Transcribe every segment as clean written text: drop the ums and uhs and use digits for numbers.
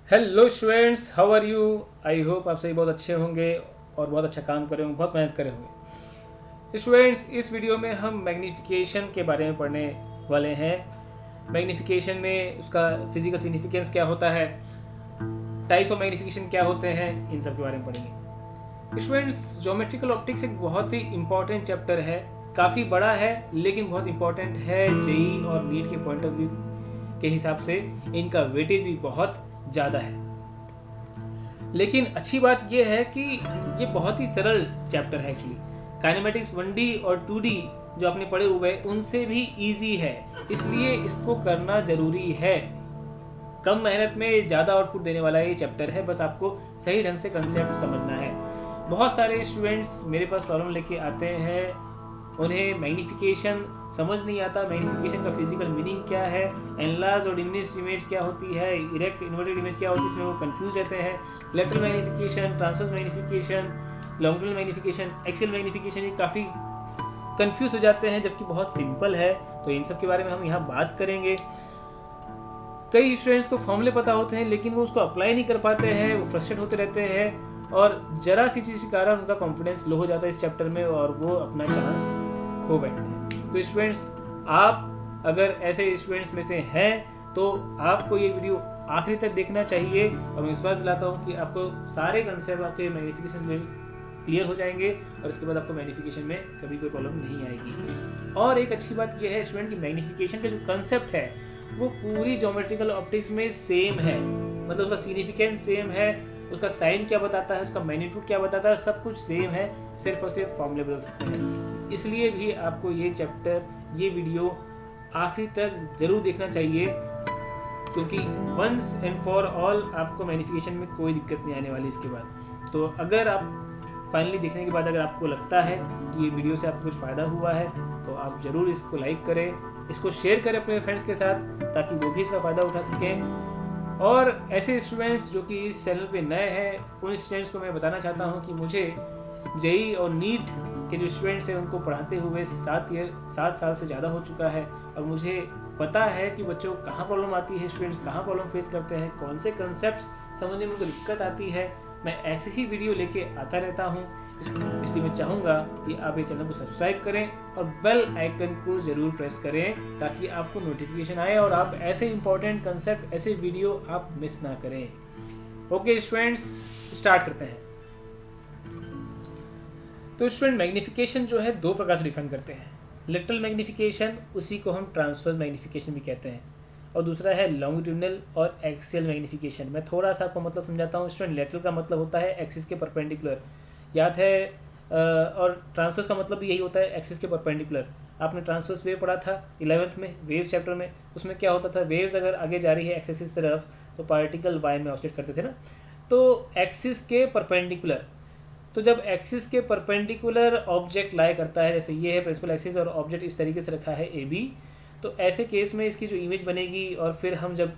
Hello students, how are you. I hope आप सभी बहुत अच्छे होंगे और बहुत अच्छा काम करे होंगे, बहुत मेहनत करे होंगे। स्टूडेंट्स, इस वीडियो में हम मैग्नीफिकेशन के बारे में पढ़ने वाले हैं। मैग्नीफिकेशन में उसका फिजिकल सिग्निफिकेंस क्या होता है, टाइप्स ऑफ मैग्नीफिकेशन क्या होते हैं, इन सब के बारे में पढ़ेंगे। स्टूडेंट्स, ज्योमेट्रिकल ऑप्टिक्स एक बहुत ही इंपॉर्टेंट चैप्टर है। काफ़ी बड़ा है लेकिन बहुत इंपॉर्टेंट है। जेई और नीट के पॉइंट ऑफ व्यू के हिसाब से इनका वेटेज भी बहुत ज़्यादा है। लेकिन अच्छी बात यह है कि ये बहुत ही सरल चैप्टर है। एक्चुअली काइनेमेटिक्स 1D और 2D जो आपने पढ़े हुए उनसे भी इजी है, इसलिए इसको करना ज़रूरी है। कम मेहनत में ज़्यादा आउटपुट देने वाला ये चैप्टर है, बस आपको सही ढंग से कंसेप्ट समझना है। बहुत सारे स्टूडेंट्स मेरे पास प्रॉब्लम लेके आते हैं, उन्हें मैग्नीफिकेशन समझ नहीं आता। मैग्नीफिकेशन का फिजिकल मीनिंग क्या है, एनलार्ज और डिमिनिश्ड इमेज क्या होती है, इरेक्ट इन्वर्टेड इमेज क्या होती है, इसमें वो कंफ्यूज रहते हैं। Lateral magnification, transverse magnification, longitudinal magnification, axial magnification, ये काफ़ी कंफ्यूज हो जाते हैं, जबकि बहुत सिंपल है। तो इन सब के बारे में हम यहाँ बात करेंगे। कई स्टूडेंट्स को फॉर्मूले पता होते हैं लेकिन वो उसको अप्लाई नहीं कर पाते हैं, वो फ्रस्ट्रेट होते रहते हैं और जरा सी चीज़ के कारण उनका कॉन्फिडेंस लो हो जाता है इस चैप्टर में और वो अपना चांस खो बैठते हैं। तो स्टूडेंट्स, आप अगर ऐसे स्टूडेंट्स में से हैं तो आपको ये वीडियो आखिरी तक देखना चाहिए और मैं विश्वास दिलाता हूँ कि आपको सारे कंसेप्ट आपके मैग्नीफिकेशन में क्लियर हो जाएंगे और इसके बाद आपको मैग्नीफिकेशन में कभी कोई प्रॉब्लम नहीं आएगी। और एक अच्छी बात यह है स्टूडेंट की मैग्नीफिकेशन का जो कंसेप्ट है वो पूरी ज्योमेट्रिकल ऑप्टिक्स में सेम है, मतलब उसका सिग्निफिकेंस सेम है, उसका साइन क्या बताता है, उसका मैग्नीट्यूड क्या बताता है, सब कुछ सेम है, सिर्फ और सिर्फ फॉर्मूले बदल सकते हैं। इसलिए भी आपको ये चैप्टर, ये वीडियो आखिरी तक जरूर देखना चाहिए, क्योंकि वंस एंड फॉर ऑल आपको मैग्नीफिकेशन में कोई दिक्कत नहीं आने वाली इसके बाद। तो अगर आप फाइनली देखने के बाद अगर आपको लगता है कि ये वीडियो से आपको कुछ फ़ायदा हुआ है तो आप ज़रूर इसको लाइक करें, इसको शेयर करें अपने फ्रेंड्स के साथ ताकि वो भी इसका फ़ायदा उठा सकें। और ऐसे स्टूडेंट्स जो कि इस चैनल पे नए हैं उन स्टूडेंट्स को मैं बताना चाहता हूँ कि मुझे जेई और नीट के जो स्टूडेंट्स हैं उनको पढ़ाते हुए 7 साल से ज़्यादा हो चुका है और मुझे पता है कि बच्चों को कहाँ प्रॉब्लम आती है, स्टूडेंट्स कहाँ प्रॉब्लम फेस करते हैं, कौन से कंसेप्ट समझने में उनको दिक्कत आती है। मैं ऐसे ही वीडियो लेके आता रहता हूँ, इसलिए मैं चाहूँगा कि आप ये चैनल को सब्सक्राइब करें और बेल आइकन को ज़रूर प्रेस करें ताकि आपको नोटिफिकेशन आए और आप ऐसे इंपॉर्टेंट कंसेप्ट, ऐसे वीडियो आप मिस ना करें। ओके स्टूडेंट्स, स्टार्ट करते हैं। तो स्टूडेंट, मैग्नीफिकेशन जो है दो प्रकार से डिफाइन करते हैं। लेटरल मैग्नीफिकेशन, उसी को हम ट्रांसवर्स मैग्नीफिकेशन भी कहते हैं, और दूसरा है लॉन्गिट्यूडनल और एक्सियल मैग्नीफिकेशन। मैं थोड़ा सा आपको मतलब समझाता हूँ स्टूडेंट। लेटरल का मतलब होता है एक्सिस के परपेंडिकुलर, याद है, और ट्रांसवर्स का मतलब भी यही होता है एक्सिस के परपेंडिकुलर। आपने ट्रांसवर्स वेव पढ़ा था 11th में, वेव्स चैप्टर में। उसमें क्या होता था, वेव्स अगर आगे जा रही है एक्सिस की तरफ तो पार्टिकल वाई में ऑसिलेट करते थे ना, तो एक्सिस के परपेंडिकुलर। तो जब एक्सिस के परपेंडिकुलर ऑब्जेक्ट लाई करता है, जैसे ये है प्रिंसिपल एक्सिस और ऑब्जेक्ट इस तरीके से रखा है ए बी, तो ऐसे केस में इसकी जो इमेज बनेगी और फिर हम जब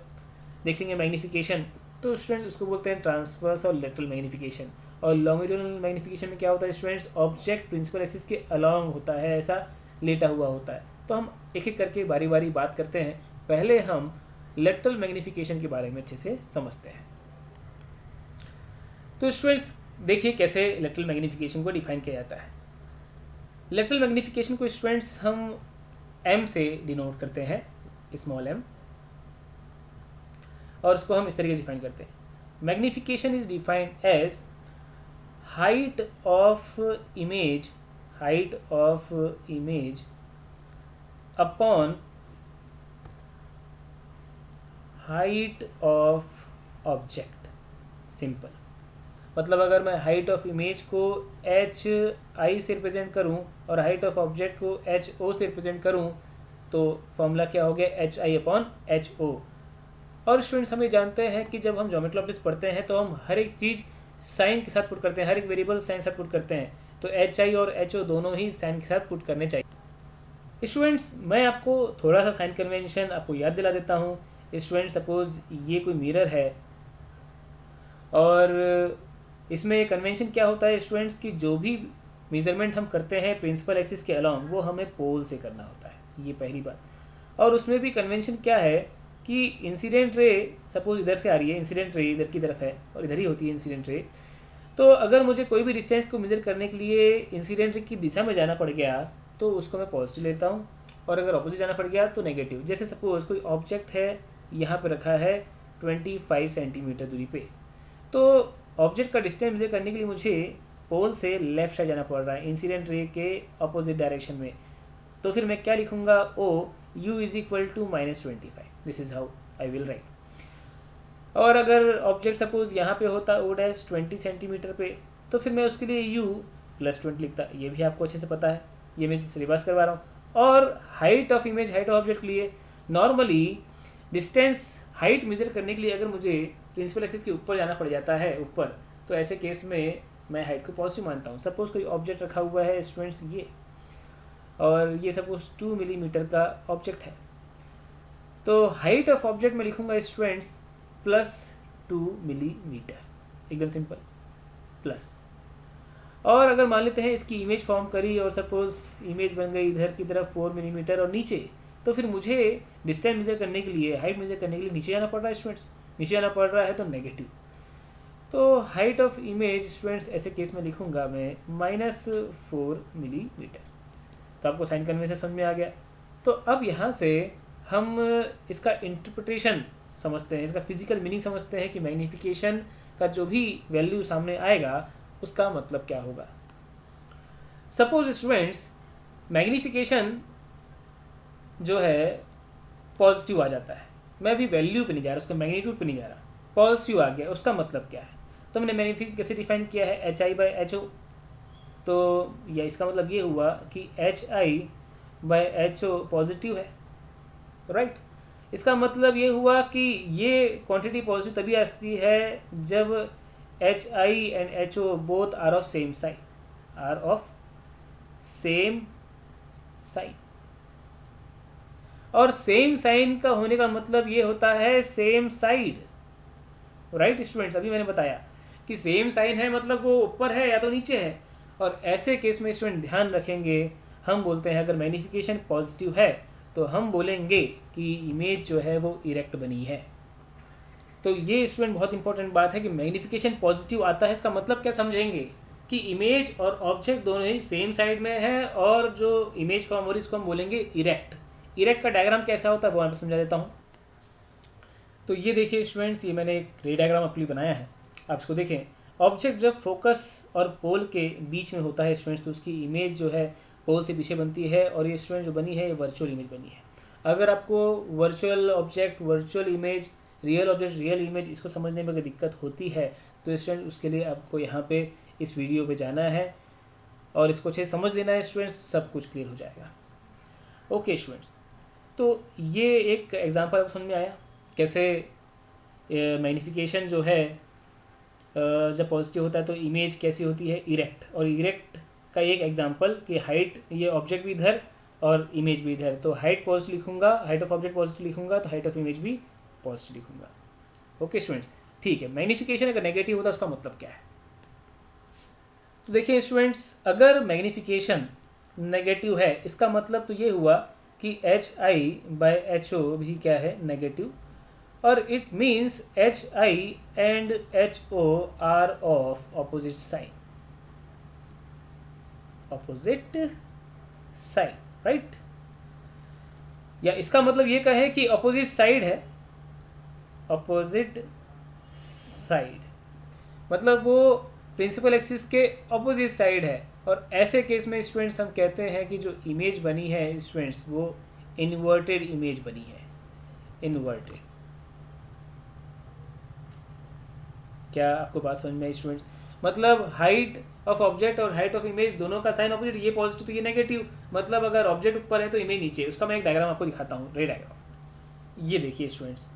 देखेंगे मैग्नीफिकेशन तो स्टूडेंट्स उसको बोलते हैं ट्रांसवर्स और लेटरल मैग्नीफिकेशन। और लॉन्गिट्यूडनल मैग्नीफिकेशन में क्या होता है स्टूडेंट्स, ऑब्जेक्ट प्रिंसिपल एक्सिस के अलॉन्ग होता है, ऐसा लेटा हुआ होता है। तो हम एक एक करके बारी बारी बात करते हैं। पहले हम लेटरल मैग्नीफिकेशन के बारे में अच्छे से समझते हैं। तो स्टूडेंट्स देखिए कैसे लेटरल मैग्नीफिकेशन को डिफाइन किया जाता है। लेटरल मैग्नीफिकेशन को स्टूडेंट्स हम m से डिनोट करते हैं, स्मॉल m, और उसको हम इस तरीके से डिफाइन करते हैं। Magnification is defined as height of image upon height of object. Simple मतलब अगर मैं हाइट ऑफ इमेज को HI से रिप्रेजेंट करूं और हाइट ऑफ ऑब्जेक्ट को HO से रिप्रेजेंट करूं तो फॉर्मूला क्या हो गया, HI/HO। और स्टूडेंट्स हमें जानते हैं कि जब हम ज्योमेट्रिकल ऑप्टिक्स पढ़ते हैं तो हम हर एक चीज़ साइन के साथ पुट करते हैं, हर एक वेरिएबल साइन के साथ पुट करते हैं। तो HI और HO दोनों ही साइन के साथ पुट करने चाहिए। स्टूडेंट्स मैं आपको थोड़ा सा साइन कन्वेंशन आपको याद दिला देता हूँ। स्टूडेंट सपोज ये कोई मिरर है और इसमें कन्वेंशन क्या होता है स्टूडेंट्स की, जो भी मेजरमेंट हम करते हैं प्रिंसिपल एक्सिस के अलॉन्ग वो हमें पोल से करना होता है, ये पहली बात। और उसमें भी कन्वेंशन क्या है कि इंसिडेंट रे सपोज इधर से आ रही है, इंसिडेंट रे इधर की तरफ है और इधर ही होती है इंसिडेंट रे। तो अगर मुझे कोई भी डिस्टेंस को मेजर करने के लिए इंसिडेंट रे की दिशा में जाना पड़ गया तो उसको मैं पॉजिटिव लेता हूँ, और अगर ऑपोजिट जाना पड़ गया तो नेगेटिव। जैसे सपोज कोई ऑब्जेक्ट है यहाँ पे रखा है 25 सेंटीमीटर दूरी पे, तो ऑब्जेक्ट का डिस्टेंस मेजर करने के लिए मुझे पोल से लेफ्ट साइड जाना पड़ रहा है इंसिडेंट रे के अपोजिट डायरेक्शन में। तो फिर मैं क्या लिखूंगा, ओ u is equal to -25। This is how I will write. और अगर ऑब्जेक्ट सपोज यहाँ पे होता ओ डैश 20 सेंटीमीटर पे, तो फिर मैं उसके लिए u +20 लिखता। ये भी आपको अच्छे से पता है, ये मैं रिवर्स करवा रहा हूँ। और height of image, height of object के लिए नॉर्मली डिस्टेंस हाइट मेजर करने के लिए अगर मुझे प्रिंसिपल एक्सिस के ऊपर जाना पड़ जाता है ऊपर, तो ऐसे केस में मैं हाइट को पॉजिटिव मानता हूँ। सपोज कोई ऑब्जेक्ट रखा हुआ है स्टूडेंट्स ये, और ये सपोज 2 मिलीमीटर का ऑब्जेक्ट है, तो हाइट ऑफ ऑब्जेक्ट में लिखूंगा स्टूडेंट्स +2 मिलीमीटर, एकदम सिंपल प्लस। और अगर मान लेते हैं इसकी इमेज फॉर्म करी और सपोज इमेज बन गई इधर की तरफ 4 मिलीमीटर और नीचे, तो फिर मुझे डिस्टेंस मेजर करने के लिए, हाइट मेजर करने के लिए नीचे जाना पड़ रहा है स्टूडेंट्स। नीचे जाना पड़ रहा है तो नेगेटिव। तो हाइट ऑफ इमेज स्टूडेंट्स ऐसे केस में लिखूंगा मैं -4 मिलीमीटर। तो आपको साइन कन्वेंशन समझ में आ गया। तो अब यहाँ से हम इसका इंटरप्रिटेशन समझते हैं, इसका फिजिकल मीनिंग समझते हैं कि मैग्नीफिकेशन का जो भी वैल्यू सामने आएगा उसका मतलब क्या होगा। सपोज स्टूडेंट्स मैग्नीफिकेशन जो है पॉजिटिव आ जाता है, मैं भी वैल्यू पे नहीं जा रहा, उसका मैग्नीट्यूड पे नहीं जा रहा, पॉजिटिव आ गया, उसका मतलब क्या है। तो मैंने मैग्नीफिकेशन कैसे डिफाइन किया है, HI/HO। तो या इसका मतलब ये हुआ कि HI/HO पॉजिटिव है, राइट। इसका मतलब ये हुआ कि ये क्वांटिटी पॉजिटिव तभी आती है जब HI and HO both are of same side, are of same side. और सेम साइन का होने का मतलब ये होता है सेम साइड, राइट स्टूडेंट्स। अभी मैंने बताया कि सेम साइन है मतलब वो ऊपर है या तो नीचे है। और ऐसे केस में स्टूडेंट ध्यान रखेंगे, हम बोलते हैं अगर मैग्नीफिकेशन पॉजिटिव है तो हम बोलेंगे कि इमेज जो है वो इरेक्ट बनी है। तो ये स्टूडेंट बहुत इंपॉर्टेंट बात है कि मैग्नीफिकेशन पॉजिटिव आता है, इसका मतलब क्या समझेंगे कि इमेज और ऑब्जेक्ट दोनों ही सेम साइड में है, और जो इमेज फॉर्म हो रही है इसको हम बोलेंगे इरेक्ट। इरेक्ट का डायग्राम कैसा होता है वो आपको समझा देता हूँ। तो ये देखिए स्टूडेंट्स, ये मैंने एक रे डायग्राम अपनी बनाया है, आप इसको देखें। ऑब्जेक्ट जब फोकस और पोल के बीच में होता है स्टूडेंट्स, तो उसकी इमेज जो है पोल से पीछे बनती है, और ये स्टूडेंट जो बनी है ये वर्चुअल इमेज बनी है। अगर आपको virtual object, virtual image, real object, real image इसको समझने में अगर दिक्कत होती है तो स्टूडेंट उसके लिए आपको यहाँ पे इस वीडियो पे जाना है और इसको अच्छे समझ लेना है स्टूडेंट्स, सब कुछ क्लियर हो जाएगा। ओके स्टूडेंट्स, तो ये एक एग्जांपल आपको समझ में आया कैसे मैग्नीफिकेशन जो है जब पॉजिटिव होता है तो इमेज कैसी होती है, इरेक्ट। और इरेक्ट का एक एग्जांपल कि हाइट, ये ऑब्जेक्ट भी इधर और इमेज भी इधर, तो हाइट पॉजिटिव लिखूंगा, हाइट ऑफ ऑब्जेक्ट पॉजिटिव लिखूंगा तो हाइट ऑफ इमेज भी पॉजिटिव लिखूंगा। ओके स्टूडेंट्स, ठीक है। मैग्नीफिकेशन अगर नेगेटिव होता है उसका मतलब क्या है, तो देखिए स्टूडेंट्स, अगर मैग्नीफिकेशन नेगेटिव है इसका मतलब तो ये हुआ कि HI/HO भी क्या है, नेगेटिव। और it means HI and HO are of opposite sign, opposite side, right. या इसका मतलब ये कहे कि ऑपोजिट साइड है, ऑपोजिट साइड मतलब वो प्रिंसिपल एक्सिस के ऑपोजिट साइड है। और ऐसे केस में स्टूडेंट्स हम कहते हैं कि जो इमेज बनी है स्टूडेंट्स वो इन्वर्टेड इमेज बनी है, इन्वर्टेड। क्या आपको बात समझ में आई स्टूडेंट्स? मतलब हाइट ऑफ ऑब्जेक्ट और हाइट ऑफ इमेज दोनों का साइन ऑपोजिट, ये पॉजिटिव तो ये नेगेटिव। मतलब अगर ऑब्जेक्ट ऊपर है तो इमेज नीचे। उसका मैं एक डायग्राम आपको दिखाता हूँ, रे डायग्राम। ये देखिए स्टूडेंट्स,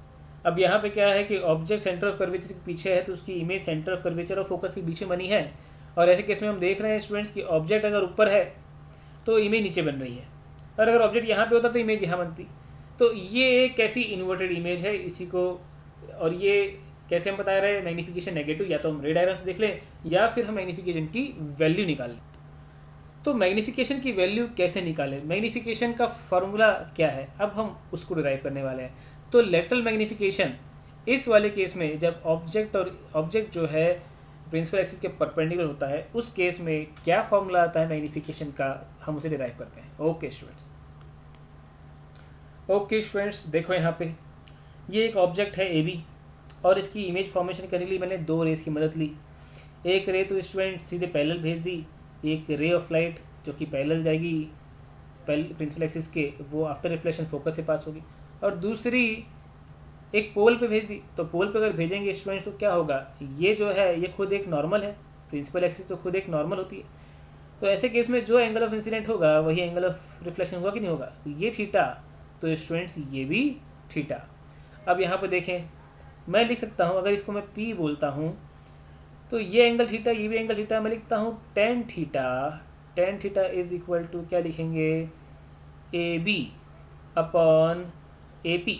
अब यहाँ पे क्या है कि ऑब्जेक्ट सेंटर ऑफ कर्वेचर के पीछे है तो उसकी इमेज सेंटर ऑफ कर्वेचर और फोकस के बीच में बनी है। और ऐसे केस में हम देख रहे हैं स्टूडेंट्स कि ऑब्जेक्ट अगर ऊपर है तो इमेज नीचे बन रही है, और अगर ऑब्जेक्ट यहाँ पे होता तो इमेज यहाँ बनती। तो ये एक कैसी इन्वर्टेड इमेज है, इसी को। और ये कैसे हम बता रहे हैं मैग्नीफिकेशन नेगेटिव, या तो हम रे डायग्राम से देख लें या फिर हम मैग्नीफिकेशन की वैल्यू निकाल लें। तो मैग्नीफिकेशन की वैल्यू कैसे निकालें, मैग्नीफिकेशन का फॉर्मूला क्या है, अब हम उसको डिराइव करने वाले हैं। तो लेटरल मैग्नीफिकेशन इस वाले केस में जब ऑब्जेक्ट जो है प्रिंसिपल एक्सिस के परपेंडिकुलर होता है, उस केस में क्या फॉर्मूला आता है मैग्नीफिकेशन का, हम उसे डिराइव करते हैं। ओके स्टूडेंट्स, देखो यहाँ पे ये एक ऑब्जेक्ट है AB और इसकी इमेज फॉर्मेशन करने के लिए मैंने दो रेस की मदद ली। एक रे तो स्टूडेंट सीधे पैरेलल भेज दी, एक रे ऑफ लाइट जो कि पैरेलल जाएगी प्रिंसिपल एक्सिस के, वो आफ्टर रिफ्लेक्शन फोकस से पास होगी, और दूसरी एक पोल पे भेज दी। तो पोल पे अगर भेजेंगे स्टूडेंट्स तो क्या होगा, ये जो है ये खुद एक नॉर्मल है, प्रिंसिपल एक्सिस तो खुद एक नॉर्मल होती है। तो ऐसे केस में जो एंगल ऑफ इंसिडेंट होगा वही एंगल ऑफ रिफ्लेक्शन होगा कि नहीं होगा, ये थीटा, तो स्टूडेंट्स ये भी थीटा। अब यहाँ पर देखें, मैं लिख सकता हूँ, अगर इसको मैं P बोलता हूँ तो ये एंगल थीटा, ये भी एंगल थीटा, मैं लिखता हूँ tan theta is equal to क्या लिखेंगे, AB अपॉन AP,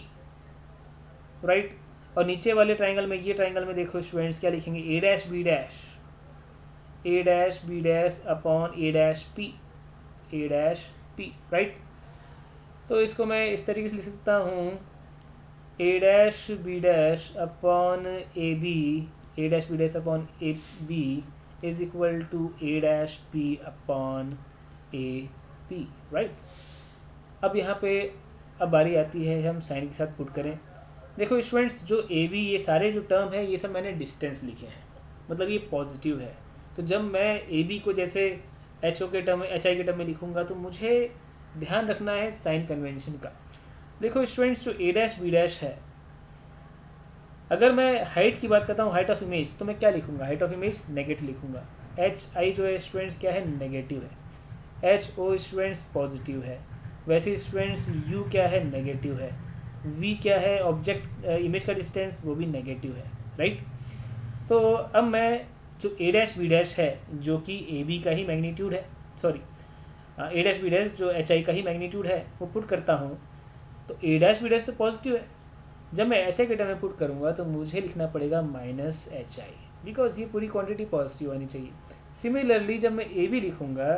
राइट। और नीचे वाले ट्राइंगल में, ये ट्राइंगल में देखो स्टूडेंट्स क्या लिखेंगे, A dash B dash upon A dash P, right. तो इसको मैं इस तरीके से लिख सकता हूँ, A dash B dash upon A dash B dash upon AB is equal to A dash P upon AP, right. अब यहाँ पे अब बारी आती है हम साइन के साथ पुट करें। देखो स्टूडेंट्स, जो AB ये सारे जो टर्म है ये सब मैंने डिस्टेंस लिखे हैं, मतलब ये पॉजिटिव है। तो जब मैं AB को जैसे HI के टर्म में लिखूंगा तो मुझे ध्यान रखना है साइन कन्वेंशन का। देखो स्टूडेंट्स, जो A डैश B डैश है, अगर मैं हाइट की बात करता हूँ, हाइट ऑफ इमेज, तो मैं क्या लिखूंगा, हाइट ऑफ इमेज नेगेटिव लिखूंगा। HI जो है स्टूडेंट्स क्या है, नेगेटिव है। HO स्टूडेंट्स पॉजिटिव है। वैसे स्टूडेंट्स U क्या है, नेगेटिव है। V क्या है, ऑब्जेक्ट इमेज का डिस्टेंस, वो भी नेगेटिव है, राइट। तो अब मैं जो A डैश B डैश है जो कि AB का ही मैग्नीट्यूड है, sorry A dash B dash जो HI का ही मैग्नीट्यूड है, वो पुट करता हूँ तो A डैश B डैश तो पॉजिटिव है। जब मैं HI के टर्म में पुट करूँगा तो मुझे लिखना पड़ेगा माइनस HI, बिकॉज ये पूरी क्वांटिटी पॉजिटिव आनी चाहिए। सिमिलरली जब मैं AB लिखूँगा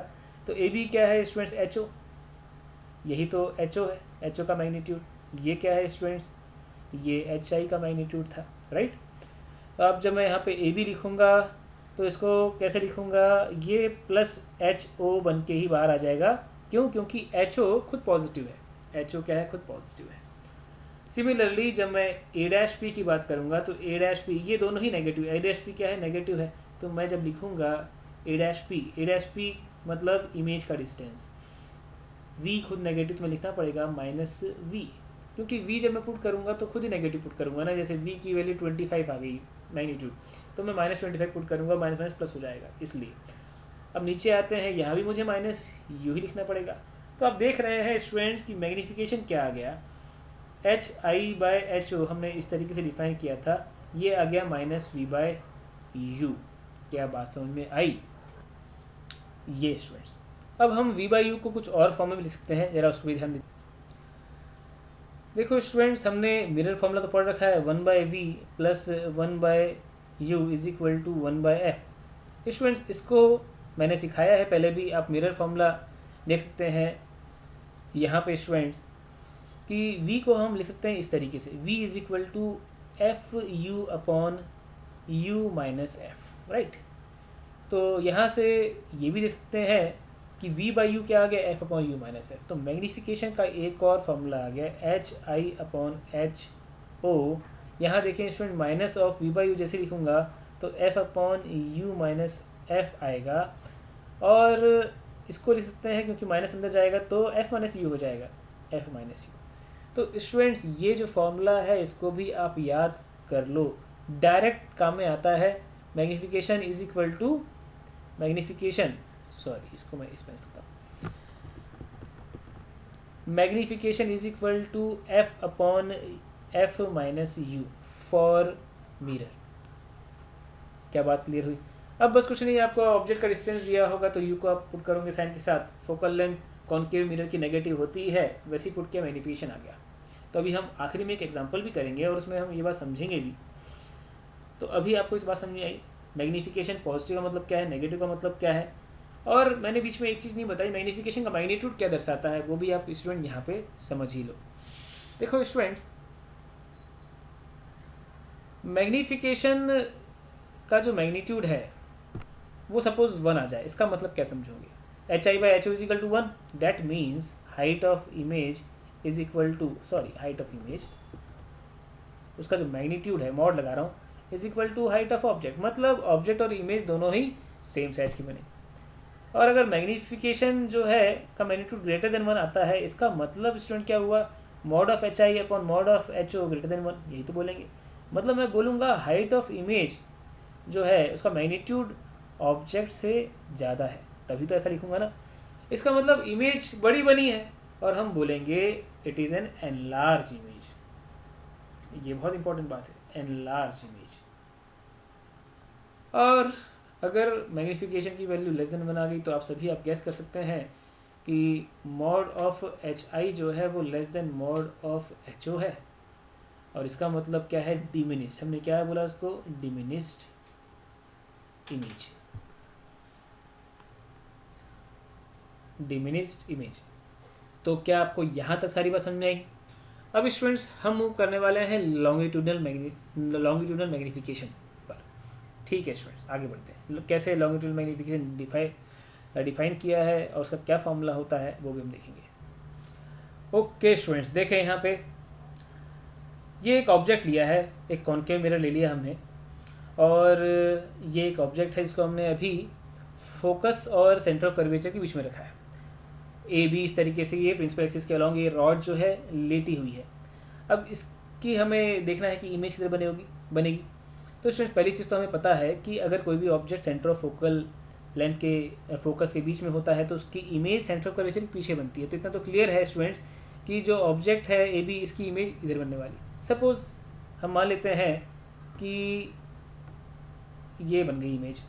तो AB क्या है स्टूडेंट्स, HO, यही तो HO है, HO का मैग्नीट्यूड। ये क्या है स्टूडेंट्स, ये HI का मैग्नीट्यूड था, राइट। अब जब मैं यहाँ पे AB लिखूँगा तो इसको कैसे लिखूँगा, ये प्लस HO बन के ही बाहर आ जाएगा। क्यों, क्योंकि HO खुद पॉजिटिव है, HO क्या है, खुद पॉजिटिव है। सिमिलरली जब मैं A डैश P की बात करूँगा तो A डैश P ये दोनों ही नेगेटिव, A डैश P क्या है, नेगेटिव है। तो मैं जब लिखूँगा A डैश P मतलब इमेज का डिस्टेंस, V खुद नेगेटिव में लिखना पड़ेगा माइनस V, क्योंकि V जब मैं पुट करूँगा तो खुद ही नेगेटिव पुट करूँगा ना। जैसे V की वैल्यू 25 आ गई मैग्नीट्यूड, तो मैं माइनस 25 पुट करूँगा, माइनस माइनस प्लस हो जाएगा, इसलिए। अब नीचे आते हैं, यहाँ भी मुझे माइनस U ही लिखना पड़ेगा। तो आप देख रहे हैं स्टूडेंट्स की मैग्नीफिकेशन क्या आ गया, HI/HO हमने इस तरीके से डिफाइन किया था, ये आ गया माइनस V/U। क्या बात समझ में आई? ये स्टूडेंट्स, अब हम V/U को कुछ और फॉर्म में भी लिख सकते हैं, जरा उसको भी ध्यान दीजिए। देखो स्टूडेंट्स, हमने मिरर फॉर्मूला तो पढ़ रखा है, 1/V plus 1/U is equal to 1/F। Students, इसको मैंने सिखाया है पहले भी, आप मिरर फॉर्मूला देख सकते हैं यहाँ पे स्टूडेंट्स, कि V को हम लिख सकते हैं इस तरीके से, V is equal to FU upon U minus F, right. तो यहाँ से ये भी देख सकते हैं कि V/U क्या आ गया, F upon U minus F। तो मैग्नीफिकेशन का एक और फॉर्मूला आ गया HI अपॉन HO। यहाँ देखें स्टूडेंट, माइनस ऑफ V/U जैसे लिखूँगा तो F upon U minus F आएगा, और इसको लिख सकते हैं क्योंकि माइनस अंदर जाएगा तो F माइनस U हो जाएगा, F माइनस U। तो स्टूडेंट्स, ये जो फॉर्मूला है इसको भी आप याद कर लो, डायरेक्ट काम में आता है। Magnification is equal to sorry, इसको मैं इसमें लिखता हूँ, magnification is equal to F upon F minus U for mirror. क्या बात क्लियर हुई? अब बस कुछ नहीं, आपको ऑब्जेक्ट का डिस्टेंस दिया होगा तो U को आप पुट करोगे साइन के साथ, फोकल लेंथ कॉन्केव मिरर की नेगेटिव होती है, वैसे पुट के मैग्नीफिकेशन आ गया। तो अभी हम आखिरी में एक एग्जांपल भी करेंगे और उसमें हम ये बात समझेंगे भी। तो अभी आपको इस बात समझ में आई, मैग्नीफिकेशन पॉजिटिव का मतलब क्या है, नेगेटिव का मतलब क्या है। और मैंने बीच में एक चीज़ नहीं बताई, मैग्नीफिकेशन का मैग्नीट्यूड क्या दर्शाता है, वो भी आप स्टूडेंट यहाँ पे समझ ही लो। देखो स्टूडेंट्स, मैग्नीफिकेशन का जो मैग्नीट्यूड है वो सपोज 1 आ जाए, इसका मतलब क्या समझोगे? HI/HO is equal to 1, that means height of image is equal to, sorry height of image, उसका जो मैग्नीट्यूड है, मॉड लगा रहा हूँ, is equal to height of object, मतलब ऑब्जेक्ट और इमेज दोनों ही सेम साइज की बने। और अगर मैग्नीफिकेशन जो है का मैग्नीट्यूड ग्रेटर देन 1 आता है, इसका मतलब स्टूडेंट क्या हुआ? Mod of HI upon mod of HO greater than 1, यही तो बोलेंगे। मतलब मैं बोलूँगा हाइट ऑफ इमेज जो है उसका मैग्नीट्यूड ऑब्जेक्ट से ज़्यादा है, तभी तो ऐसा लिखूँगा ना। इसका मतलब इमेज बड़ी बनी है और हम बोलेंगे it is an enlarge image. ये बहुत इंपॉर्टेंट बात है, एनलार्ज इमेज। और अगर मैग्नीफिकेशन की वैल्यू लेस देन 1 आ गई तो आप गैस कर सकते हैं कि मॉड ऑफ HI जो है वो less than mod of HO है, और इसका मतलब क्या है? डिमिनिश्ड। हमने क्या बोला उसको? Diminished image, diminished image. तो क्या आपको यहाँ तक सारी बात समझ में आई? अब स्टूडेंट्स हम मूव करने वाले हैं लॉन्गिट्यूडनल मैग्नीफिकेशन पर। ठीक है स्टूडेंट्स, आगे बढ़ते हैं। कैसे लॉन्गिट्यूडनल मैग्नीफिकेशन डिफाइन किया है और उसका क्या फॉर्मूला होता है वो भी हम देखेंगे। ओके स्टूडेंट्स, देखें यहाँ पे ये एक ऑब्जेक्ट लिया है, एक कॉन्केव मिरर ले लिया हमने, और ये एक ऑब्जेक्ट है जिसको हमने अभी फोकस और सेंटर ऑफ कर्वेचर के बीच में रखा है। AB इस तरीके से ये प्रिंसिपल एक्सिस के अलॉन्ग ये रॉड जो है लेटी हुई है। अब इसकी हमें देखना है कि इमेज किधर बनेगी। तो स्टूडेंट पहली चीज़ तो हमें पता है कि अगर कोई भी object centre of focal length के फोकस के बीच में होता है तो उसकी इमेज सेंटर ऑफ कर्वेचर के पीछे बनती है। तो इतना तो क्लियर है स्टूडेंट्स कि जो ऑब्जेक्ट है AB, इसकी इमेज इधर बनने वाली। सपोज हम मान लेते हैं कि ये बन गई इमेज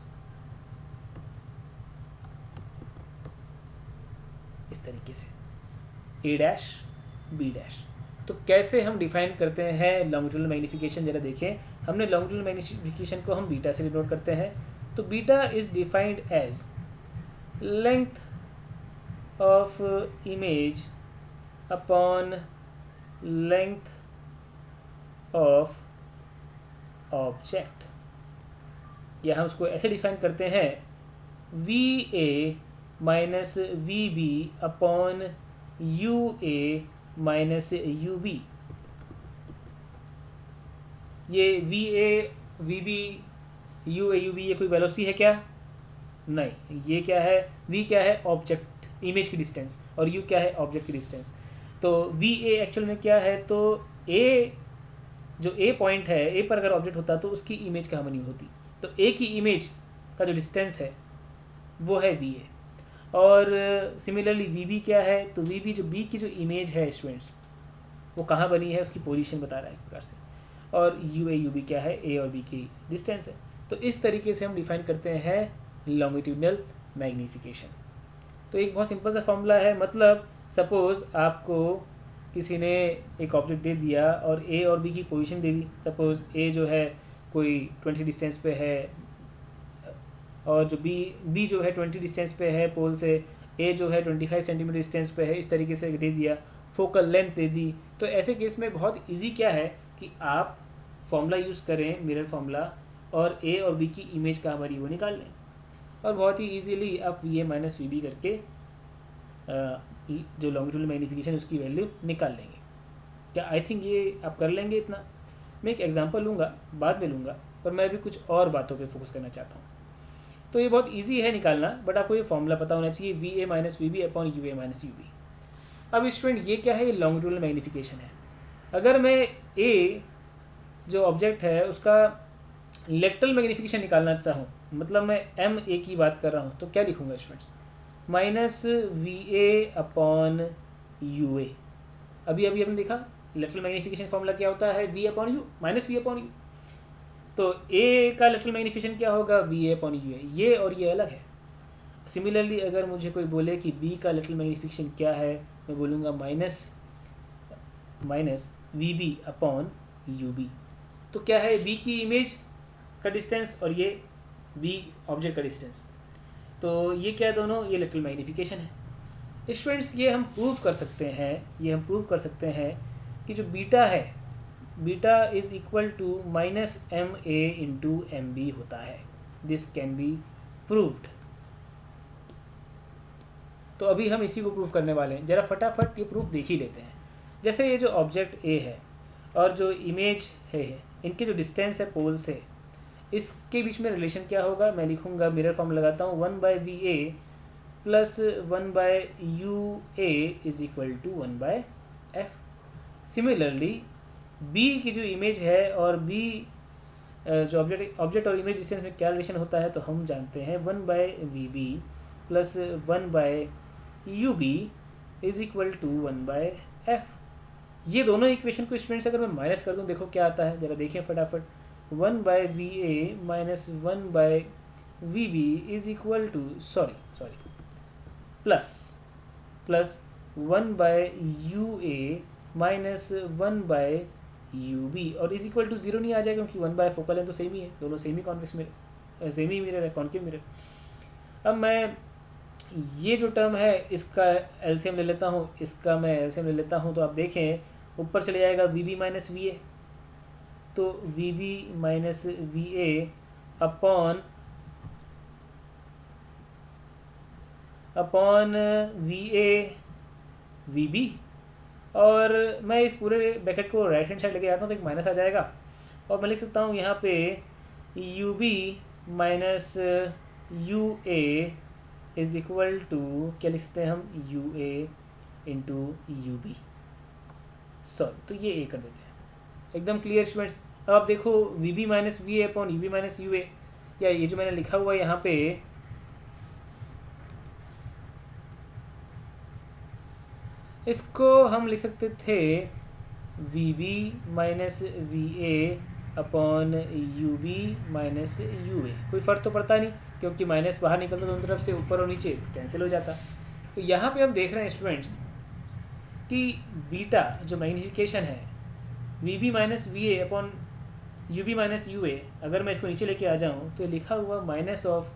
इस तरीके से, A', B'। तो कैसे हम डिफाइन करते हैं लॉन्गिट्यूडनल मैग्नीफिकेशन? जरा देखें, हमने लॉन्गिट्यूडनल मैग्नीफिकेशन को हम बीटा से डिनोट करते हैं। तो beta is defined as length of image upon length of object, या हम उसको ऐसे डिफाइन करते हैं VA minus VB upon UA minus UB। ये VA, VB, UA, UB ये कोई वेलोसिटी है क्या? नहीं। ये क्या है? V क्या है? ऑब्जेक्ट, इमेज की डिस्टेंस, और U क्या है? ऑब्जेक्ट की डिस्टेंस। तो VA एक्चुअल में क्या है? तो A जो A पॉइंट है, A पर अगर ऑब्जेक्ट होता तो उसकी इमेज कहाँ बनी होती? तो A की इमेज का जो डिस्टेंस है वो है VA। और सिमिलरली VB क्या है? तो VB जो B की जो इमेज है स्टूडेंट्स वो कहाँ बनी है उसकी पोजीशन बता रहा है एक प्रकार से। और UA, UB क्या है? A और B की डिस्टेंस है। तो इस तरीके से हम डिफाइन करते हैं लॉन्गिट्यूडनल मैग्नीफिकेशन। तो एक बहुत सिंपल सा फॉर्मूला है, मतलब सपोज आपको किसी ने एक ऑब्जेक्ट दे दिया और A और B की position they the. Suppose A जो है कोई 20 डिस्टेंस पे है और जो B जो है 20 डिस्टेंस पे है पोल से, A जो है 25 सेंटीमीटर डिस्टेंस पे है, इस तरीके से दे दिया, फोकल लेंथ दे दी। तो ऐसे केस में बहुत इजी क्या है कि आप फॉर्मूला यूज़ करें, मिरर फॉर्मूला, और A और B की इमेज कहाँ बनी वो निकाल लें, और बहुत ही ईजीली आप VA माइनस VB करके जो लॉन्गिट्यूडनल मैग्नीफिकेशन उसकी वैल्यू निकाल लेंगे। क्या आई थिंक ये आप कर लेंगे इतना? मैं एक एग्जांपल लूँगा, बाद में लूँगा, पर मैं अभी कुछ और बातों पे फोकस करना चाहता हूँ। तो ये बहुत इजी है निकालना, बट आपको ये फॉर्मूला पता होना चाहिए, VA minus VB upon UA minus UB। अब स्टूडेंट ये क्या है? ये लॉन्गिट्यूडनल मैग्नीफिकेशन है। अगर मैं A जो ऑब्जेक्ट है उसका लेटरल मैग्नीफिकेशन निकालना चाहूँ, मतलब मैं MA की बात कर रहा हूँ, तो क्या लिखूँगा students? Minus VA upon UA। अभी हमने देखा लेटरल मैग्नीफिकेशन फॉर्मूला क्या होता है? V upon U minus V upon U। तो A का लेटरल मैग्नीफिकेशन क्या होगा? VA upon UA। ये और ये अलग है। सिमिलरली अगर मुझे कोई बोले कि B का लेटरल मैग्नीफिकेशन क्या है, मैं बोलूँगा माइनस VB अपॉन UB। तो क्या है? B की इमेज का डिस्टेंस और ये B ऑब्जेक्ट का डिस्टेंस। तो ये क्या दोनों? ये लेटरल मैग्नीफिकेशन है। स्टूडेंट्स ये हम प्रूव कर सकते हैं कि जो बीटा है beta is equal to minus M A into M B होता है। This can be proved. तो अभी हम इसी को प्रूव करने वाले हैं। ज़रा फटाफट ये प्रूफ देख ही लेते हैं। जैसे ये जो ऑब्जेक्ट ए है और जो इमेज है, इनके जो डिस्टेंस है पोल से, इसके बीच में रिलेशन क्या होगा? मैं लिखूंगा, मिरर फॉर्म लगाता हूँ, 1/VA plus 1/UA is equal to 1/F। Similarly B की जो इमेज है और बी जो ऑब्जेक्ट और इमेज डिस्टेंस में क्या रिलेशन होता है, तो हम जानते हैं 1/VB plus 1/UB is equal to 1/F। ये दोनों इक्वेशन को स्टूडेंट्स अगर मैं माइनस कर दूं, देखो क्या आता है, ज़रा देखें फटाफट। 1/VA minus 1/VB is equal two plus 1/UA minus 1/UB और इज इक्वल टू 0 नहीं आ जाएगा क्योंकि 1/, फोकल है तो सेम ही है, दोनों सेम ही कॉन्वेक्स मिरर, सेम ही मिरर है, कॉन्केव मिरर। अब मैं ये जो टर्म है इसका एलसीएम ले लेता हूँ, इसका मैं एलसीएम ले लेता हूँ, तो आप देखें ऊपर चले जाएगा VB माइनस VA, तो VB minus VA upon VA VB, और मैं इस पूरे ब्रैकेट को राइट हैंड साइड लेके आता हूँ तो एक माइनस आ जाएगा, और मैं लिख सकता हूँ यहाँ पे UB minus UA is equal to, क्या लिखते हैं हम, UA इंटू UB। तो ये ए कर देते हैं। एकदम क्लियर स्टूडेंट्स। अब आप देखो VB minus VA upon UB minus UA, या ये जो मैंने लिखा हुआ है यहाँ पे, इसको हम लिख सकते थे VB minus VA upon UB minus UA। कोई फ़र्क तो पड़ता नहीं क्योंकि माइनस बाहर निकलता दोनों तरफ से, ऊपर और नीचे कैंसिल हो जाता। तो यहाँ पे हम देख रहे हैं स्टूडेंट्स कि बीटा जो मैग्नीफिकेशन है VB minus VA upon UB minus UA, अगर मैं इसको नीचे लेके आ जाऊँ तो लिखा हुआ minus of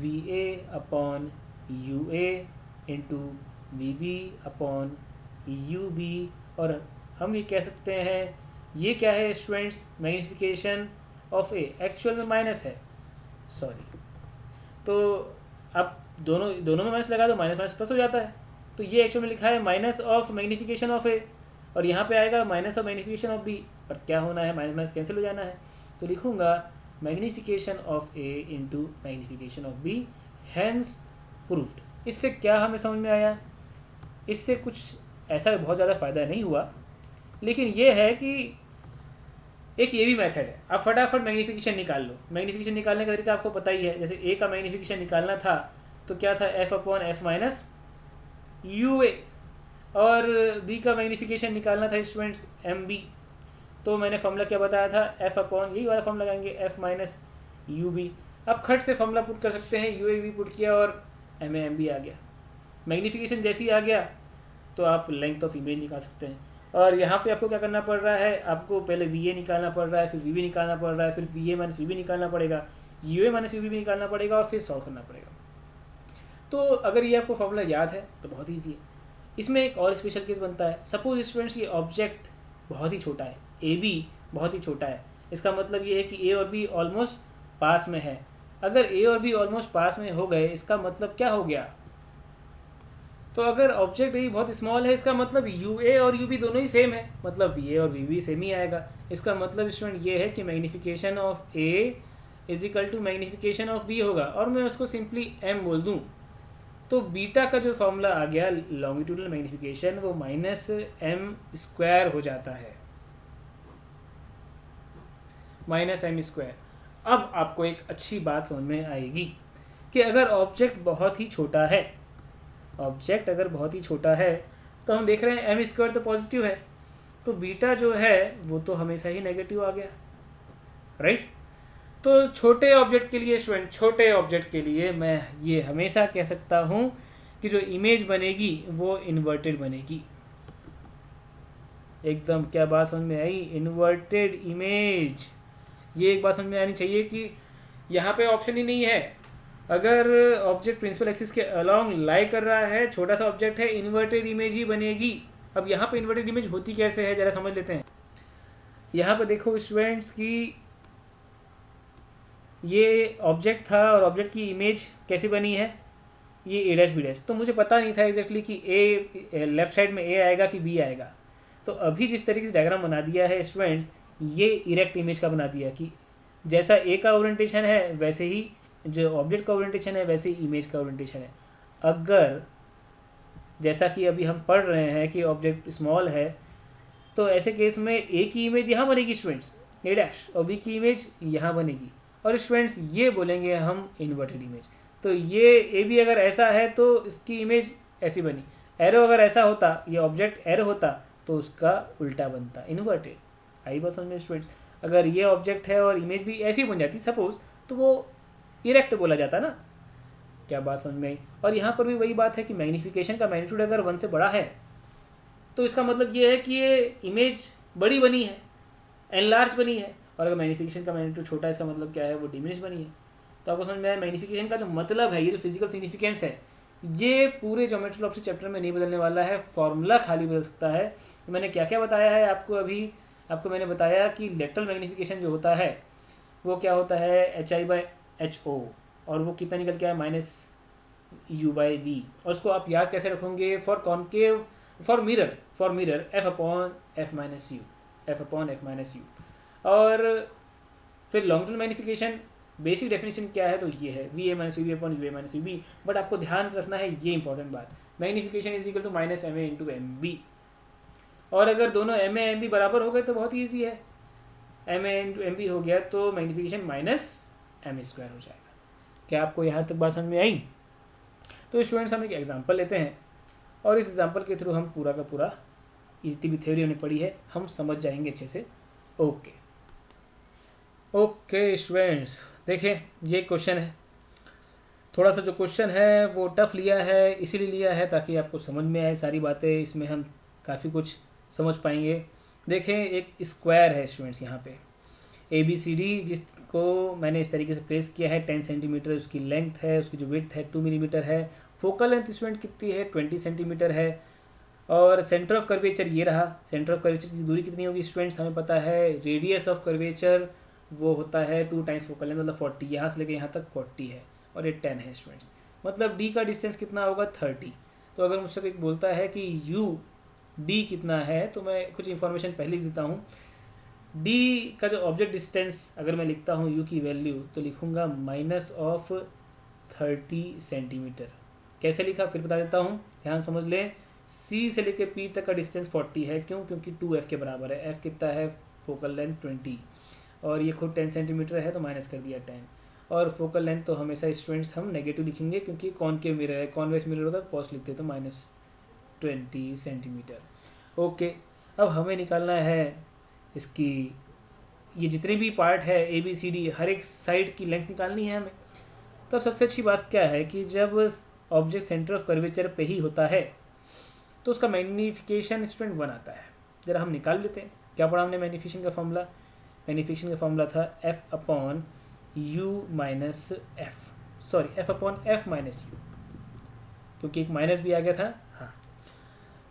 VA upon UA into VB upon UB, और हम ये कह सकते हैं ये क्या है students, magnification of A, actual में माइनस है, तो अब दोनों में माइनस लगा दो, माइनस माइनस प्लस हो जाता है। तो ये एक्चुअल में लिखा है minus of magnification of A, और यहाँ पे आएगा minus of magnification of B, पर क्या होना है, माइनस माइनस कैंसिल हो जाना है, तो लिखूंगा magnification of A into magnification of B, hence proved. इससे क्या हमें समझ में आया? इससे कुछ ऐसा बहुत ज़्यादा फ़ायदा नहीं हुआ, लेकिन ये है कि एक ये भी मेथड है। आप फटाफट मैग्नीफिकेशन निकाल लो। मैग्नीफिकेशन निकालने का तरीका आपको पता ही है। जैसे ए का मैग्नीफिकेशन निकालना था तो क्या था, F upon F minus UA, और बी का मैग्नीफिकेशन निकालना था स्टूडेंट्स MB, तो मैंने फॉर्मूला क्या बताया था, F अपॉन, यही वाला फॉर्मूला लगाएंगे, F माइनस UB। आप खट से फॉर्मूला पुट कर सकते हैं, UAV पुट किया और MB आ गया। मैग्नीफिकेशन जैसे ही आ गया तो आप लेंथ ऑफ इमेज निकाल सकते हैं। और यहाँ पे आपको क्या करना पड़ रहा है, आपको पहले VA निकालना पड़ रहा है, फिर VB निकालना पड़ रहा है, फिर VA माइनस VB निकालना पड़ेगा, UA माइनस UB भी निकालना पड़ेगा, और फिर सॉल्व करना पड़ेगा। तो अगर ये आपको फॉर्मूला याद है तो बहुत ईजी है। इसमें एक और स्पेशल केस बनता है। सपोज स्टूडेंट्स ये ऑब्जेक्ट बहुत ही छोटा है, AB बहुत ही छोटा है, इसका मतलब ये है कि A और B ऑलमोस्ट पास में है। अगर A और B ऑलमोस्ट पास में हो गए, इसका मतलब क्या हो गया, तो अगर ऑब्जेक्ट A बहुत स्मॉल है, इसका मतलब UA और UB दोनों ही सेम है, मतलब VA और VB सेम ही आएगा। इसका मतलब स्टूडेंट ये है कि magnification of A is equal to magnification of B होगा, और मैं उसको सिंपली M बोल दूँ, तो बीटा का जो फॉर्मूला आ गया लॉन्गिट्यूडनल मैग्नीफिकेशन, वो -m² हो जाता है, -m²। अब आपको एक अच्छी बात समझ में आएगी कि अगर ऑब्जेक्ट बहुत ही छोटा है, ऑब्जेक्ट अगर बहुत ही छोटा है, तो हम देख रहे हैं m² तो पॉजिटिव है, तो बीटा जो है वो तो हमेशा ही नेगेटिव आ गया, राइट। तो छोटे ऑब्जेक्ट के लिए स्टूडेंट, छोटे ऑब्जेक्ट के लिए मैं ये हमेशा कह सकता हूँ कि जो इमेज बनेगी वो इन्वर्टेड बनेगी। एकदम क्या बात समझ में आई, इन्वर्टेड इमेज। ये एक बात समझ में आनी चाहिए कि यहाँ पे ऑप्शन ही नहीं है, अगर ऑब्जेक्ट प्रिंसिपल एक्सिस के अलोंग लाई कर रहा है, छोटा सा ऑब्जेक्ट है, इन्वर्टेड इमेज ही बनेगी। अब यहाँ पे इन्वर्टेड इमेज होती कैसे है, जरा समझ लेते हैं। यहाँ पे देखो स्टूडेंट्स की ये ऑब्जेक्ट था और ऑब्जेक्ट की इमेज कैसी बनी है, ये ए डैश बी डैश। तो मुझे पता नहीं था एग्जैक्टली कि ए लेफ्ट साइड में ए आएगा कि बी आएगा। तो अभी जिस तरीके से डायग्राम बना दिया है स्टूडेंट्स, ये इरेक्ट इमेज का बना दिया कि जैसा ए का ओरिएंटेशन है वैसे ही जो ऑब्जेक्ट का ओरिएंटेशन है वैसे ही इमेज का ओरिएंटेशन है। अगर जैसा कि अभी हम पढ़ रहे हैं कि ऑब्जेक्ट स्मॉल है, तो ऐसे केस में ए की इमेज यहाँ बनेगी स्टूडेंट्स ए डैश, और बी की इमेज यहाँ बनेगी। और स्टूडेंट्स ये बोलेंगे हम इन्वर्टेड इमेज। तो ये ए बी अगर ऐसा है तो इसकी इमेज ऐसी बनी। एरो अगर ऐसा होता, ये ऑब्जेक्ट एरो होता तो उसका उल्टा बनता, इन्वर्टेड। आई बात समझ में स्टूडेंट्स? अगर ये ऑब्जेक्ट है और इमेज भी ऐसी बन जाती सपोज, तो वो इरेक्ट बोला जाता ना। क्या बात समझ में आई? और यहाँ पर भी वही बात है कि मैग्नीफिकेशन का मैग्नीट्यूड अगर 1 से बड़ा है तो इसका मतलब ये है कि ये इमेज बड़ी बनी है, एनलार्ज बनी है। और अगर मैग्नीफिकेशन का मैग्नीट्यूड छोटा है, इसका मतलब क्या है, वो डिमिनिश बनी है। तो आपको समझ में आया मैग्नीफिकेशन का जो मतलब है, ये जो फिजिकल सिग्निफिकेंस है, ये पूरे ज्योमेट्री ऑप्टिक्स चैप्टर में नहीं बदलने वाला है, फॉर्मूला खाली बदल सकता है। तो मैंने क्या क्या बताया है आपको अभी? आपको मैंने बताया कि लेटरल मैग्नीफिकेशन जो होता है वो क्या होता है, HI/HO, और वो कितना निकल के आया, -U/V। और उसको आप याद कैसे रखोगे? For concave, for mirror F/F-U, F/F-U। और फिर long term magnification basic definition क्या है, तो ये है VA-VB/UA-UB। बट आपको ध्यान रखना है ये इंपॉर्टेंट बात, magnification is equal to -MA/MB। और अगर दोनों MA/MB बराबर हो गए तो बहुत ईजी है, MA/MB हो गया तो मैग्नीफिकेशन -M² हो जाएगा। क्या आपको यहाँ तक बात समझ में आई? तो स्टूडेंट्स हम एक एग्जांपल लेते हैं और इस एग्जांपल के थ्रू हम पूरा का पूरा जितनी भी थ्योरी हमने पढ़ी है हम समझ जाएंगे अच्छे से। ओके स्टूडेंट्स, देखें ये क्वेश्चन है। थोड़ा सा जो क्वेश्चन है वो टफ लिया है, इसीलिए लिया है ताकि आपको समझ में आए सारी बातें, इसमें हम काफ़ी कुछ समझ पाएंगे। देखें एक स्क्वायर है स्टूडेंट्स, यहाँ पे ABCD, जिसको मैंने इस तरीके से प्लेस किया है। 10 सेंटीमीटर उसकी लेंथ है, उसकी जो विड्थ है 2 मिलीमीटर है। फोकल लेंथ स्टूडेंट कितनी है, 20 सेंटीमीटर है। और सेंटर ऑफ कर्वेचर ये रहा। सेंटर ऑफ कर्वेचर की दूरी कितनी होगी स्टूडेंट्स, हमें पता है। रेडियस ऑफ कर्वेचर वो होता है 2 टाइम्स फोकल लेंथ, मतलब 40। यहाँ से लेकर यहाँ तक 40 है और ये 10 है स्टूडेंट्स। मतलब D का डिस्टेंस कितना होगा, 30। तो अगर मुझसे कोई बोलता है कि D कितना है, तो मैं कुछ इन्फॉर्मेशन पहले लिख देता हूँ। D का जो ऑब्जेक्ट डिस्टेंस अगर मैं लिखता हूँ U की वैल्यू, तो लिखूँगा -30 सेंटीमीटर। कैसे लिखा फिर बता देता हूँ, ध्यान समझ लें। C से लेकर P तक का डिस्टेंस 40 है, क्यों? क्योंकि 2F के बराबर है। F कितना है, फोकल लेंथ 20, और ये खुद 10 सेंटीमीटर है तो माइनस कर दिया 10। और फोकल लेंथ तो हमेशा स्टूडेंट्स हम नेगेटिव लिखेंगे क्योंकि कॉनकेव मिरर है, कॉन्वेक्स मिरर होता है पॉजिटिव लिखते तो -20 सेंटीमीटर। ओके, अब हमें निकालना है इसकी ये जितने भी पार्ट है ABCD, हर एक साइड की लेंथ निकालनी है हमें। तब सबसे अच्छी बात क्या है कि जब ऑब्जेक्ट सेंटर ऑफ कर्वेचर पे ही होता है तो उसका मैग्नीफिकेशन स्टूडेंट 1 आता है। जरा हम निकाल लेते हैं। क्या पढ़ा हमने मैग्नीफिकेशन का फॉर्मूला? मैग्नीफिकेशन का फॉर्मूला था F/F-U, क्योंकि एक माइनस भी आ गया था। हाँ,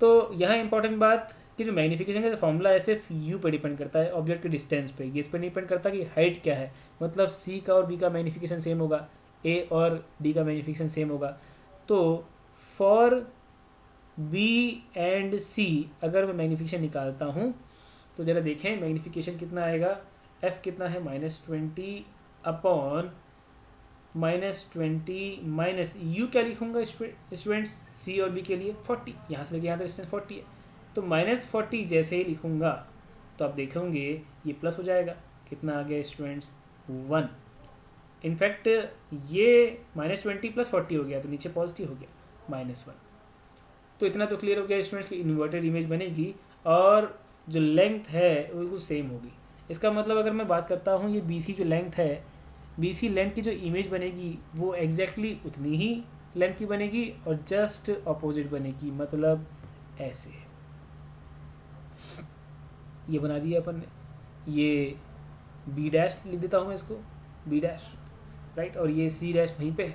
तो यहाँ इंपॉर्टेंट बात कि जो मैग्नीफिकेशन का जो फॉर्मूला है सिर्फ U पे डिपेंड करता है, ऑब्जेक्ट के डिस्टेंस पे। ये इस पर डिपेंड करता है कि हाइट क्या है। मतलब C का और B का मैग्नीफिकेशन सेम होगा, A और D का मैग्नीफिकेशन सेम होगा। तो फॉर B एंड C अगर मैं मैग्नीफिकेशन निकालता हूँ तो ज़रा देखें मैग्नीफिकेशन कितना आएगा। F कितना है, -20 अपॉन -20 माइनस U क्या लिखूँगा स्टूडेंट्स C और B के लिए, 40। यहाँ से लेके यहाँ तक डिस्टेंस 40 है, तो -40 जैसे ही लिखूँगा तो आप देखेंगे ये प्लस हो जाएगा। कितना आ गया स्टूडेंट्स, 1। इनफैक्ट ये -20 + 40 हो गया तो नीचे पॉजिटिव हो गया, -1। तो इतना तो क्लियर हो गया स्टूडेंट्स की इन्वर्टेड इमेज बनेगी और जो लेंथ है वो बिल्कुल सेम होगी। इसका मतलब अगर मैं बात करता हूँ ये BC जो लेंथ है, BC लेंथ की जो इमेज बनेगी वो एग्जैक्टली उतनी ही लेंथ की बनेगी और जस्ट अपोजिट बनेगी, मतलब ऐसे। ये बना दिया अपन ने, ये B डैश लिख देता हूँ मैं इसको, B डैश, राइट। और ये C डैश वहीं पे है।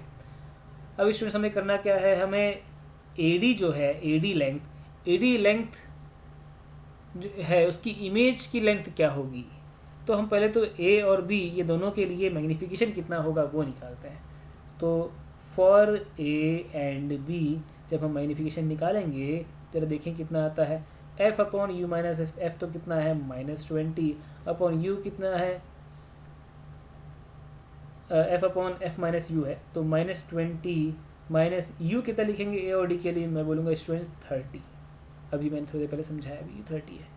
अब इसमें हमें करना क्या है, हमें AD जो है, AD लेंथ जो है उसकी इमेज की लेंथ क्या होगी। तो हम पहले तो ए और बी ये दोनों के लिए मैग्नीफिकेशन कितना होगा वो निकालते हैं। तो फॉर ए एंड बी जब हम मैग्नीफिकेशन निकालेंगे जरा देखें कितना आता है। F upon U minus F तो कितना है -20 अपॉन यू कितना है F upon F minus you है तो -20 माइनस यू कितना लिखेंगे ए और डी के लिए। मैं बोलूँगा स्टूडेंट्स 30। अभी मैंने थोड़ी देर पहले समझाया अभी यू 30 है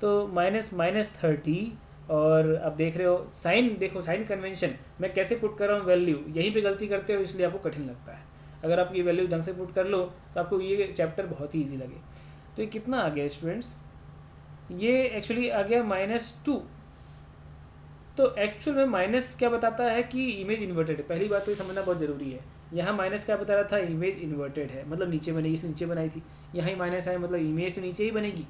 तो -30। और अब देख रहे हो साइन, देखो साइन कन्वेंशन मैं कैसे पुट कर रहा हूँ वैल्यू, यहीं पे गलती करते हो इसलिए आपको कठिन लगता है। अगर आप ये वैल्यू ढंग से पुट कर लो तो आपको ये चैप्टर बहुत ही ईजी लगे। तो ये कितना आ गया स्टूडेंट्स, ये एक्चुअली आ गया -2। तो एक्चुअल में माइनस क्या बताता है कि इमेज इन्वर्टेड है। पहली बात तो ये समझना बहुत ज़रूरी है। यहाँ माइनस क्या बता रहा था, इमेज इन्वर्टेड है मतलब नीचे बनेगी, इसलिए नीचे बनाई थी। यहाँ ही माइनस है मतलब इमेज तो नीचे ही बनेगी।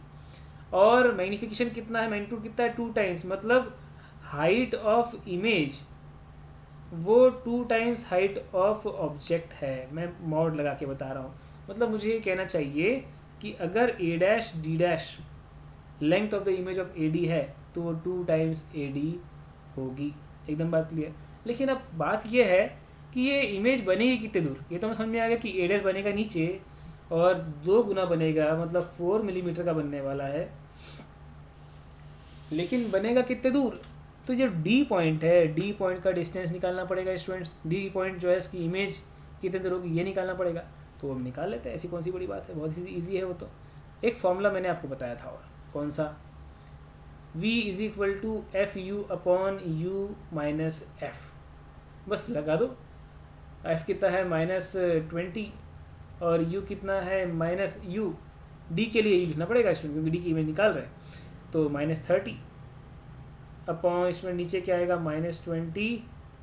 और मैग्नीफिकेशन कितना है, मैग्नीट्यूड कितना है 2 टाइम्स, मतलब हाइट ऑफ इमेज वो 2 टाइम्स हाइट ऑफ ऑब्जेक्ट है। मैं मॉड लगा के बता रहा हूँ, मतलब मुझे ये कहना चाहिए कि अगर A dash D dash length of the image of A D है तो वो 2 टाइम्स ए डी होगी। एकदम बात क्लियर। लेकिन अब बात ये है कि ये इमेज बनेगी कितने दूर, ये तो हमें समझ में आ गया कि ए डैश बनेगा नीचे और 2 गुना बनेगा मतलब 4 मिलीमीटर का बनने वाला है। लेकिन बनेगा कितने दूर, तो जो डी पॉइंट है डी पॉइंट का डिस्टेंस निकालना पड़ेगा स्टूडेंट्स। डी पॉइंट जो है उसकी इमेज कितने दूर होगी ये निकालना पड़ेगा। तो हम निकाल लेते हैं, ऐसी कौन सी बड़ी बात है, बहुत ईजी है वो तो। एक फॉर्मूला मैंने आपको बताया था, और कौन सा, v is equal to F U upon U minus F. बस लगा दो, f कितना है -20 और u कितना है माइनस यू, d के लिए लिखना पड़ेगा स्टूडेंट क्योंकि d की इमेज निकाल रहे हैं। तो -30 अपॉन इसमें नीचे क्या आएगा -20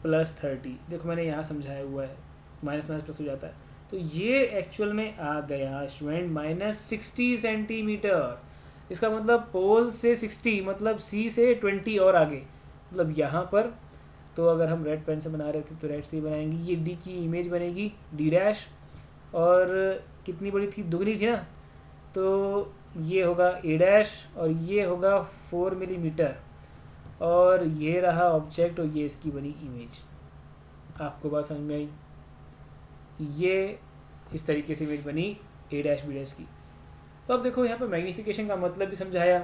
प्लस 30। देखो मैंने यहाँ समझाया हुआ है, माइनस माइनस प्लस हो जाता है। तो ये एक्चुअल में आ गया स्टूडेंट -60 सेंटीमीटर। इसका मतलब पोल से 60 मतलब सी से 20 और आगे, मतलब यहाँ पर। तो अगर हम रेड पेन से बना रहे थे तो रेड से ही बनाएंगे। ये डी की इमेज बनेगी डी डैश, और कितनी बड़ी थी, दुगनी थी ना, तो ये होगा ए डैश और ये होगा 4 मिलीमीटर, और ये रहा ऑब्जेक्ट और ये इसकी बनी इमेज। आपको बात समझ में आई, ये इस तरीके से इमेज बनी ए डैश बी डैश की। तो अब देखो यहाँ पर मैग्नीफिकेशन का मतलब भी समझाया,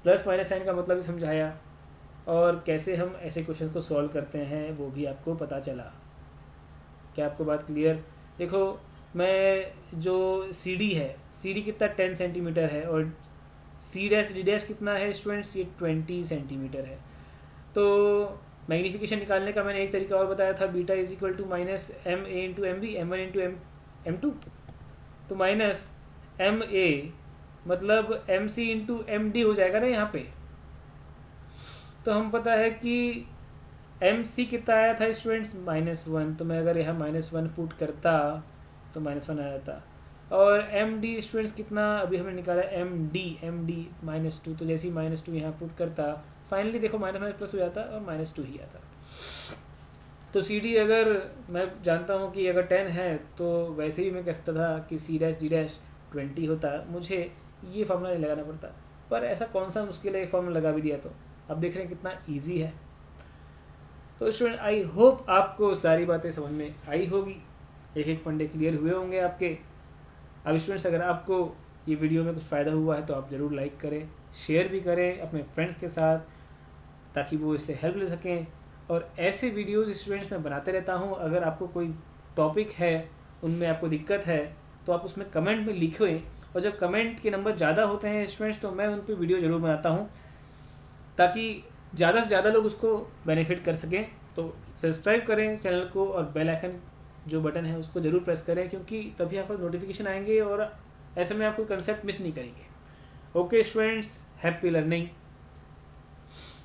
प्लस माइनस साइन का मतलब भी समझाया, और कैसे हम ऐसे क्वेश्चन को सॉल्व करते हैं वो भी आपको पता चला। क्या आपको बात क्लियर? देखो मैं जो सी डी है, सी डी कितना 10 सेंटीमीटर है और सी डैश डी डैश कितना है स्टूडेंट्स, ये 20 सेंटीमीटर है। तो मैग्नीफिकेशन निकालने का मैंने एक तरीका और बताया था, beta is equal to minus M A into M B, M one into M two, तो माइनस एम ए मतलब M C into M D हो जाएगा ना यहाँ पे। तो हम पता है कि एम सी कितना आया था स्टूडेंट्स -1, तो मैं अगर यहाँ -1 पुट करता तो -1 आ जाता। और एम डी स्टूडेंट्स कितना अभी हमने निकाला एम डी -2, तो जैसे ही -2 यहाँ पुट करता फाइनली देखो माइनस माइनस प्लस हो जाता और -2 ही आता। तो सी डी अगर मैं जानता हूँ कि अगर 10 है तो वैसे ही मैं कह सकता था कि सी डैश डी डैश 20 होता, मुझे ये फार्मूला नहीं लगाना पड़ता। पर ऐसा कौन सा मुश्किल है, एक फार्मूला लगा भी दिया तो अब देख रहे हैं कितना ईजी है। तो स्टूडेंट आई होप आपको सारी बातें समझ में आई होगी, एक एक फंडे क्लियर हुए होंगे आपके। अब स्टूडेंट्स अगर आपको ये वीडियो में कुछ फ़ायदा हुआ है तो आप ज़रूर लाइक करें, शेयर भी करें अपने फ्रेंड्स के साथ ताकि वो इससे हेल्प ले सकें। और ऐसे वीडियोज़ स्टूडेंट्स मैं बनाते रहता हूँ। अगर आपको कोई टॉपिक है उनमें आपको दिक्कत है तो आप उसमें कमेंट में लिखें, और जब कमेंट के नंबर ज़्यादा होते हैं स्टूडेंट्स तो मैं उन पर वीडियो ज़रूर बनाता हूँ ताकि ज़्यादा से ज़्यादा लोग उसको बेनिफिट कर सकें। तो सब्सक्राइब करें चैनल को और बेल आइकन जो बटन है उसको ज़रूर प्रेस करें, क्योंकि तभी आपको नोटिफिकेशन आएंगे और ऐसे में आप कोई कंसेप्ट मिस नहीं करेंगे। Okay students, happy learning.